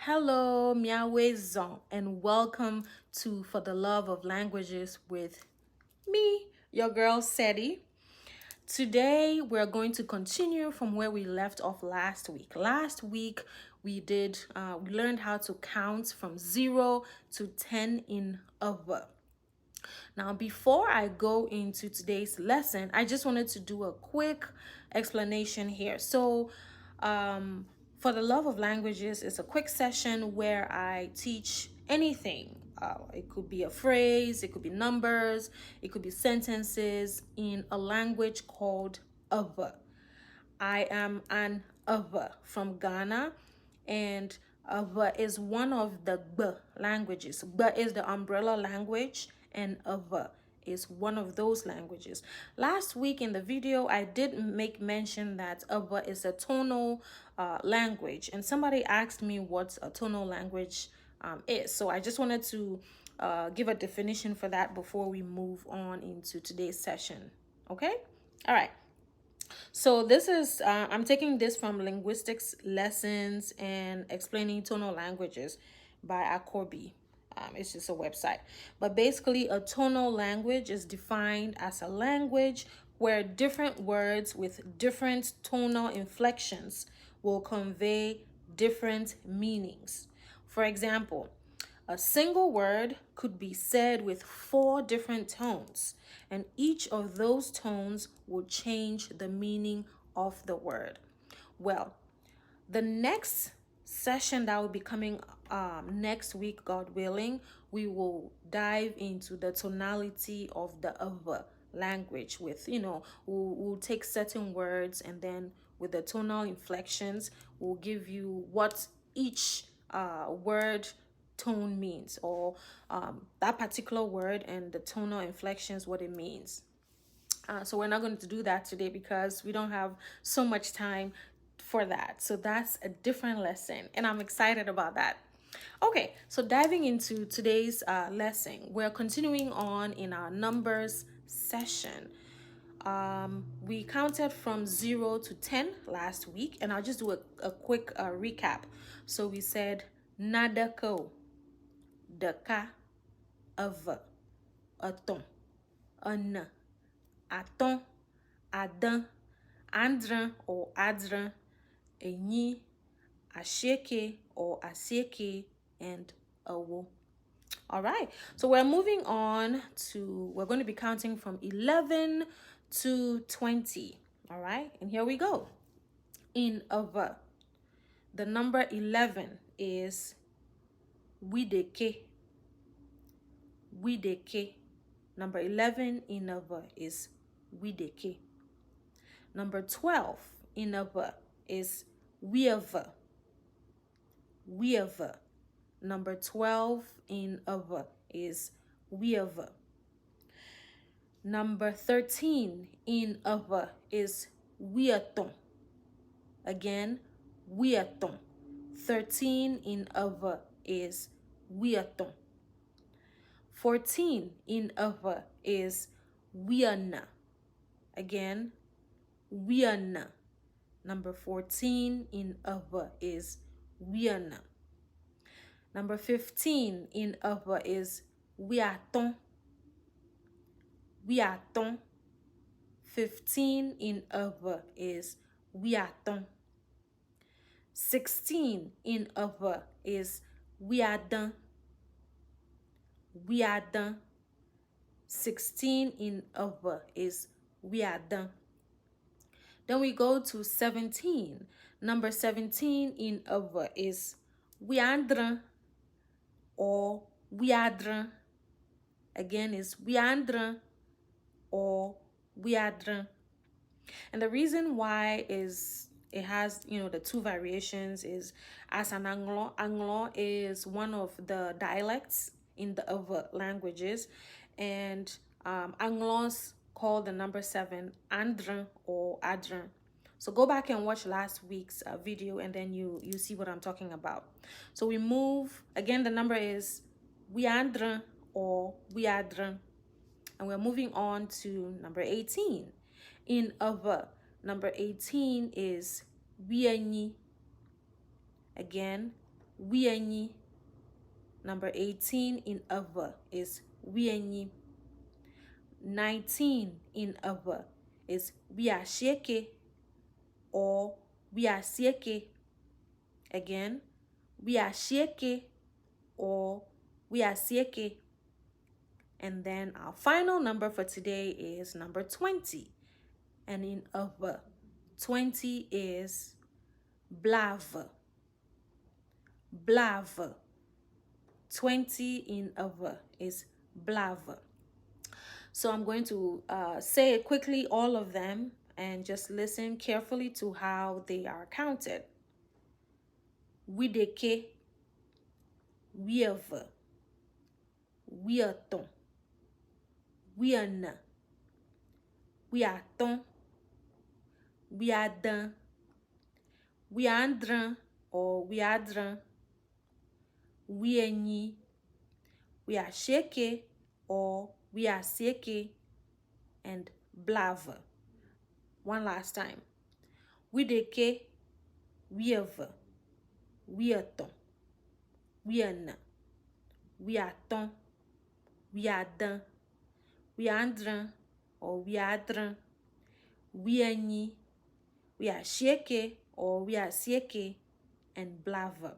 Hello, Miawezon, and welcome to For the Love of Languages with me, your girl Sedi. Today, we're going to continue from where we left off last week. Last week, we learned how to count from 0 to 10 in over. Now, before I go into today's lesson, I just wanted to do a quick explanation here. For the Love of Languages is a quick session where I teach anything. It could be a phrase, it could be numbers, it could be sentences in a language called Ava. I am an Ava from Ghana, and Ava is one of the B languages. B is the umbrella language, and Ava is one of those languages. Last week in the video, I did make mention that Ava is a tonal language, and somebody asked me what a tonal language is. So I just wanted to give a definition for that before we move on into today's session. Okay? All right. So this is, I'm taking this from Linguistics Lessons and Explaining Tonal Languages by Akorbi. It's just a website. But basically, a tonal language is defined as a language where different words with different tonal inflections will convey different meanings. For example, a single word could be said with 4 different tones, and each of those tones will change the meaning of the word. Well, the next session that will be coming next week, God willing, we will dive into the tonality of the other language with, we'll take certain words, and then with the tonal inflections, we'll give you what each word tone means, or that particular word and the tonal inflections, what it means. So we're not going to do that today because we don't have so much time for that. So that's a different lesson, and I'm excited about that. Okay, so diving into today's lesson, we're continuing on in our numbers session. We counted from 0 to 10 last week, and I'll just do a quick recap. So we said nadako, daka, ava, aton, an, aton, adan, andran or adran, enyi, asheke or asieke, and awo. All right, so we're moving on to, we're going to be counting from 11 to 20. All right, and here we go. In ava, the number 11 is wideke. Wideke. Number 11 in ava is wideke. Number 12 in ava is wiava. Wiava. Number 12 in ava is wiava. Number 13 in ava is wiaton. Again, wiaton. 13 in ava is wiaton. 14 in ava is wiana. Again, wiana. Number 14 in ava is wiana. Number 15 in ava is wiaton. Wiaton. 15 in ava is wiaton. 16 in ava is wiadan. Wiadan. 16 in ava is wiadan. Then we go to 17. Number 17 in ava is wiandran or wiadran. Again, is wiandran or wiadran. And the reason why is it has, the 2 variations is, as an Anglo is one of the dialects in the other languages, and Anglos call the number 7 andran or adran. So go back and watch last week's video, and then you see what I'm talking about. So we move again. The number is wiandran or wiadran, and we're moving on to number 18 in ava. Number 18 is wianyi. Again, wienyi. Number 18 in ava is wienyi. 19 in ava is wiasheke or wiasieke. Again, wiasheke or wiasieke. And then our final number for today is number 20. And in ava, 20 is blave. Blave. 20 in ava is blave. So I'm going to say it quickly, all of them, and just listen carefully to how they are counted. Wideke, wieve, wieton, wiena, wiaton, wiadan, wiandran or wiadran, wienyi, wiasheke or wiasieke, and blave. One last time. Wideke, wieve, wieton, wiena, wiaton, wiadan, wiandran or wiadran, wienyi, wiasheke or wiasieke, and blave.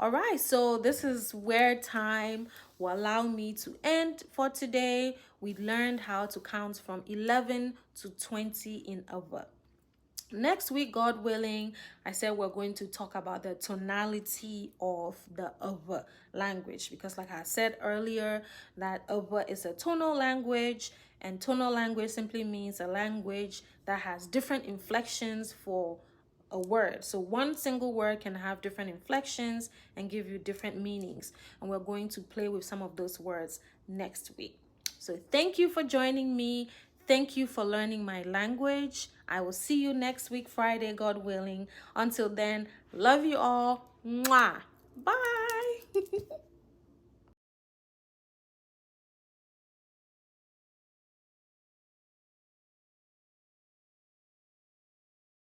All right, so this is where time will allow me to end for today. We learned how to count from 11 to 20 in ava. Next week, God willing, I said we're going to talk about the tonality of the ava language, because like I said earlier, that ava is a tonal language, and tonal language simply means a language that has different inflections for a word. So one single word can have different inflections and give you different meanings. And we're going to play with some of those words next week. So thank you for joining me. Thank you for learning my language. I will see you next week, Friday, God willing. Until then, love you all. Mwah. Bye.